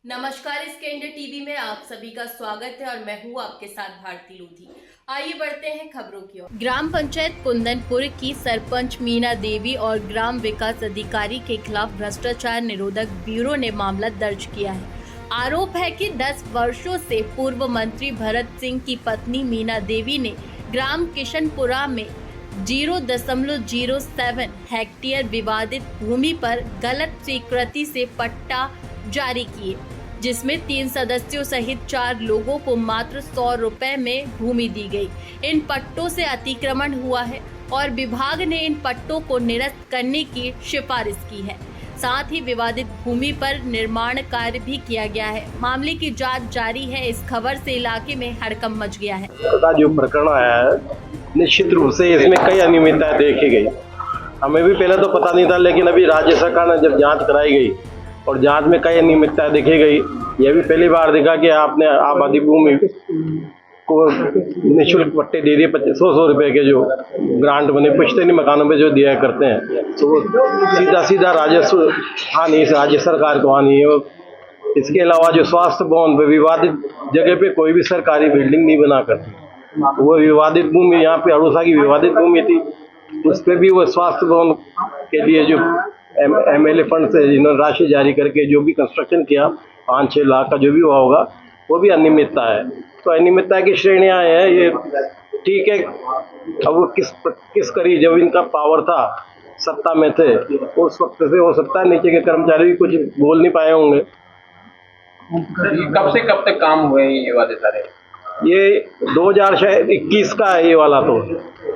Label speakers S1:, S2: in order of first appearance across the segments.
S1: नमस्कार, इस India TV में आप सभी का स्वागत है और मैं हूं आपके साथ भारती लोधी। आइए बढ़ते हैं खबरों की ओर। ग्राम पंचायत कुंदनपुर की सरपंच मीना देवी और ग्राम विकास अधिकारी के खिलाफ भ्रष्टाचार निरोधक ब्यूरो ने मामला दर्ज किया है। आरोप है कि 10 वर्षों से पूर्व मंत्री भरत सिंह की पत्नी मीना देवी ने ग्राम किशनपुरा में 0.07 हेक्टेयर विवादित भूमि पर गलत स्वीकृति से पट्टा जारी किए, जिसमें 3 सदस्यों सहित 4 लोगों को मात्र 100 रुपए में भूमि दी गई। इन पट्टों से अतिक्रमण हुआ है और विभाग ने इन पट्टों को निरस्त करने की सिफारिश की है। साथ ही विवादित भूमि पर निर्माण कार्य भी किया गया है। मामले की जांच जारी है। इस खबर से इलाके में हड़कंप मच गया है।
S2: जो प्रकरण आया है, निश्चित रूप से इसमें कई अनियमितताएं देखी गई। हमें भी पहले तो पता नहीं था, लेकिन अभी राज्य सरकार ने जब जांच कराई गई और जांच में कई अनियमितताएं देखी गई। यह भी पहली बार देखा कि आपने आबादी भूमि को निःशुल्क पट्टे दे दिए 100 रुपए के, जो ग्रांट बने पुश्तैनी मकानों पे जो दिया करते हैं, तो सीधा राजस्व हानि राज्य सरकार को हानि है। इसके अलावा जो स्वास्थ्य भवन पे विवादित जगह पे कोई भी सरकारी बिल्डिंग नहीं बना करती, वो विवादित भूमि, यहाँ पे अड़ूसा की विवादित भूमि थी, उस पर भी वो स्वास्थ्य भवन के लिए जो MLA फंड से जिन्होंने राशि जारी करके जो भी कंस्ट्रक्शन किया 5-6 लाख का जो भी हुआ होगा, वो भी अनियमितता है। तो अनियमितता की श्रेणियां हैं, ये ठीक है। अब वो किस करी जब इनका पावर था, सत्ता में थे, उस वक्त से हो सकता है नीचे के कर्मचारी भी कुछ बोल नहीं पाए होंगे।
S3: कब से कब तक काम हुए ये वादे सारे?
S2: ये 2021 का है ये वाला, तो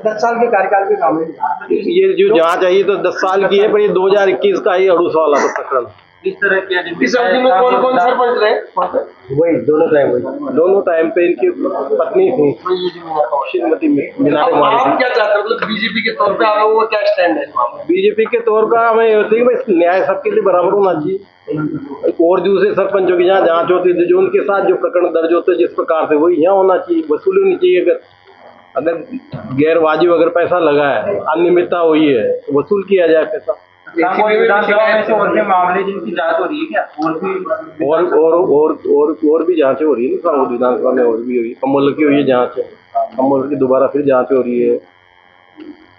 S4: 10 साल के कार्यकाल के काम है।
S2: ये जो जांच आई तो 10 साल की है, पर ये 2021 का ही अड़ूसा वाला तो प्रकरण।
S3: इस तरह की इस अवधि में कौन कौन सरपंच रहे?
S2: वही दोनों टाइम पे इनकी पत्नी थी श्रीमती मीना कुमारी
S3: आप
S2: थी।
S3: क्या चाहते हैं, मतलब बीजेपी के तौर पे आप वो क्या स्टैंड है?
S2: बीजेपी के तौर पर हमें होती है भाई न्याय सबके लिए बराबर होना चाहिए। और दूसरे सरपंचों की जहाँ जांच होती है, जो उनके साथ जो प्रकरण दर्ज होते हैं जिस प्रकार से, वही यहाँ होना चाहिए, वसूली होनी चाहिए। अगर गैर वाजिब अगर पैसा लगा है, अनियमितता हुई है, तो वसूल किया जाए पैसा।
S4: मामले जिनकी जांच हो रही है क्या?
S2: और भी जांचें हो रही है ना, विधानसभा में और भी हुई, कमल की हुई है जांच, कमल की दोबारा फिर जांच हो रही है।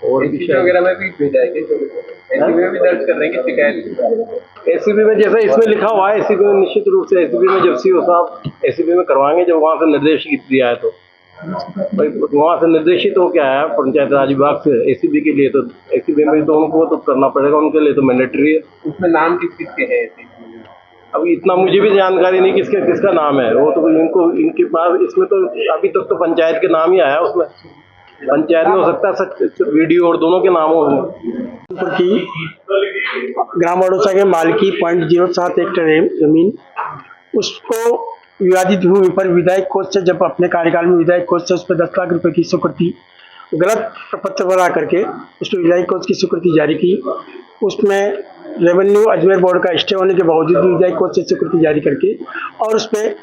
S2: और
S3: वगैरह में भी भेजा है, एसीबी में भी दर्ज कर रहे हैं शिकायत।
S2: एसीबी में जैसे इसमें लिखा हुआ है, एसीबी में निश्चित रूप से एसीबी में जब सीओ साहब एसीबी में करवाएंगे, जब वहाँ से निर्देश दिया है, तो वहाँ से निर्देशित हो क्या है पंचायत राज विभाग से एसीबी के लिए, तो एसीबी में तो उनको तो करना पड़ेगा, उनके लिए तो मैंडेटरी है।
S3: उसमें नाम किस किसके हैं?
S2: अब इतना मुझे भी जानकारी नहीं किसका नाम है, वो तो इनके पास, इसमें तो अभी तक तो पंचायत के नाम ही आया, उसमें पंचायत में हो सकता है वीडियो और दोनों के नाम हो।
S4: ग्राम अड़ूसा के मालिकी 0.07 हेक्टेयर जमीन, उसको विवादित भूमि पर विधायक कोष से, जब अपने कार्यकाल में विधायक कोष से उस पर 10 लाख रुपए की स्वीकृति गलत प्रपत्र बना करके उस पर विधायक कोष की स्वीकृति जारी की। उसमें रेवेन्यू अजमेर बोर्ड का स्टे होने के बावजूद भी विधायक कोष से स्वीकृति जारी करके, और उस पर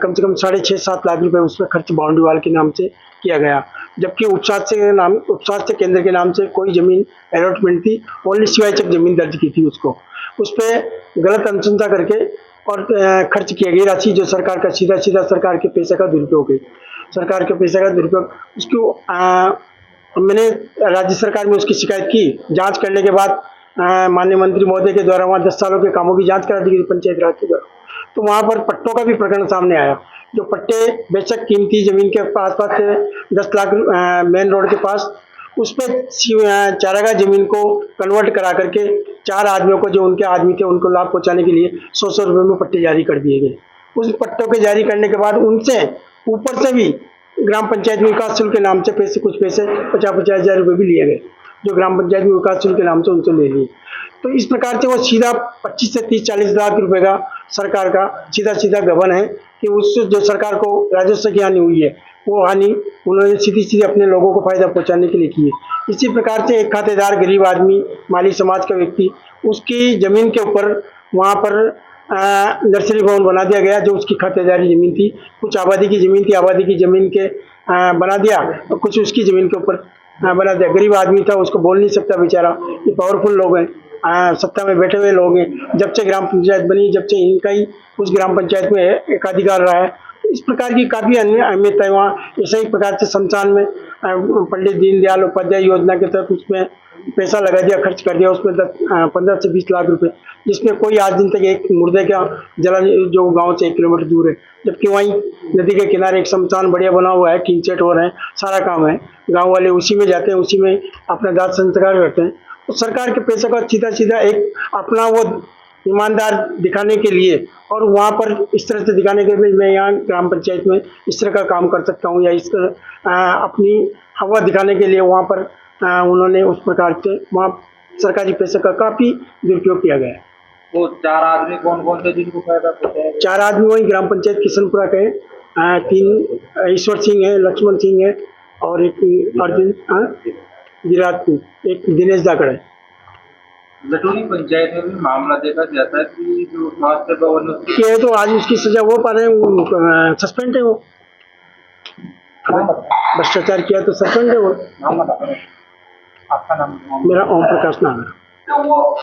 S4: कम से कम 6.5-7 लाख रुपए उस पर खर्च बाउंड्री वाल के नाम से किया गया। जबकि उपस्वास्थ्य केंद्र के नाम से कोई जमीन अलॉटमेंट थी, ओनली शिवायचक जमीन दर्ज की थी, उसको उस पर गलत अनुशंसा करके और खर्च किया गई राशि, जो सरकार का सीधा सरकार के पैसे का दुरुपयोग है। सरकार के पैसे का दुरुपयोग, उसको मैंने राज्य सरकार में उसकी शिकायत की। जांच करने के बाद माननीय मंत्री महोदय के द्वारा वहाँ 10 सालों के कामों की जांच करा दी गई पंचायत राज के द्वारा। तो वहाँ पर पट्टों का भी प्रकरण सामने आया। जो पट्टे बेशक कीमती जमीन के आसपास थे, 10 लाख मेन रोड के पास, उस पर चारागाह जमीन को कन्वर्ट करा करके 4 आदमियों को, जो उनके आदमी थे, उनको लाभ पहुंचाने के लिए 100 रुपये में पट्टे जारी कर दिए गए। उस पट्टों के जारी करने के बाद उनसे ऊपर से भी ग्राम पंचायत में विकास शुल्क के नाम से कुछ पैसे 50-50 हज़ार रुपये भी लिए गए, जो ग्राम पंचायत में विकास शुल्क के नाम से उनसे ले लिए। तो इस प्रकार से वो सीधा 25 से 30-40 लाख रुपए का सरकार का सीधा गबन है कि उस जो सरकार को राजस्व की हानि हुई है, वो हानि उन्होंने सीधी अपने लोगों को फायदा पहुंचाने के लिए की है। इसी प्रकार से एक खातेदार, गरीब आदमी, माली समाज का व्यक्ति, उसकी जमीन के ऊपर वहाँ पर नर्सरी भवन बना दिया गया, जो उसकी खातेदारी जमीन थी। कुछ आबादी की जमीन थी, आबादी की जमीन के बना दिया, और कुछ उसकी जमीन के ऊपर बना दिया। गरीब आदमी था, उसको बोल नहीं सकता बेचारा। ये पावरफुल लोग हैं, सत्ता में बैठे हुए लोग हैं। जब से ग्राम पंचायत बनी, जब से इनका ही उस ग्राम पंचायत में एकाधिकार रहा है। इस प्रकार की काफ़ी अन्य अहमियत है वहाँ। इसी ही प्रकार से शमशान में पंडित दीनदयाल उपाध्याय योजना के तहत उसमें पैसा लगा दिया, खर्च कर दिया उसमें 15 से 20 लाख रुपए, जिसमें कोई आज दिन तक एक मुर्दे का जला जो गांव से 1 किलोमीटर दूर है, जबकि वहीं नदी के किनारे एक शमशान बढ़िया बना हुआ है, टीन सेट हो रहे हैं, सारा काम है, गांव वाले उसी में जाते हैं, उसी में अपना दाह संस्कार करते हैं। तो सरकार के पैसे का सीधा सीधा एक अपना वो ईमानदार दिखाने के लिए और वहाँ पर इस तरह से दिखाने के लिए मैं यहाँ ग्राम पंचायत में इस तरह का काम कर सकता हूँ, या इस अपनी हवा दिखाने के लिए वहाँ पर उन्होंने उस प्रकार से वहाँ सरकारी पैसे का काफ़ी दुरुपयोग किया गया है।
S3: वो 4 आदमी कौन कौन थे जिनको फायदा पहुंचा है?
S4: 4 आदमी वही ग्राम पंचायत किशनपुरा के 3 ईश्वर सिंह है, लक्ष्मण सिंह है और एक अर्जुन गिरात, एक दिनेश जाकड़ है।
S3: लटूरी पंचायत में भी मामला देखा जाता है कि जो स्वास्थ्य भवन
S4: ये तो आज उसकी सजा वो पा रहे हैं, सस्पेंड है वो, भ्रष्टाचार किया तो सस्पेंड है वो।
S3: आपका नाम?
S4: मेरा ओम प्रकाश नाम है।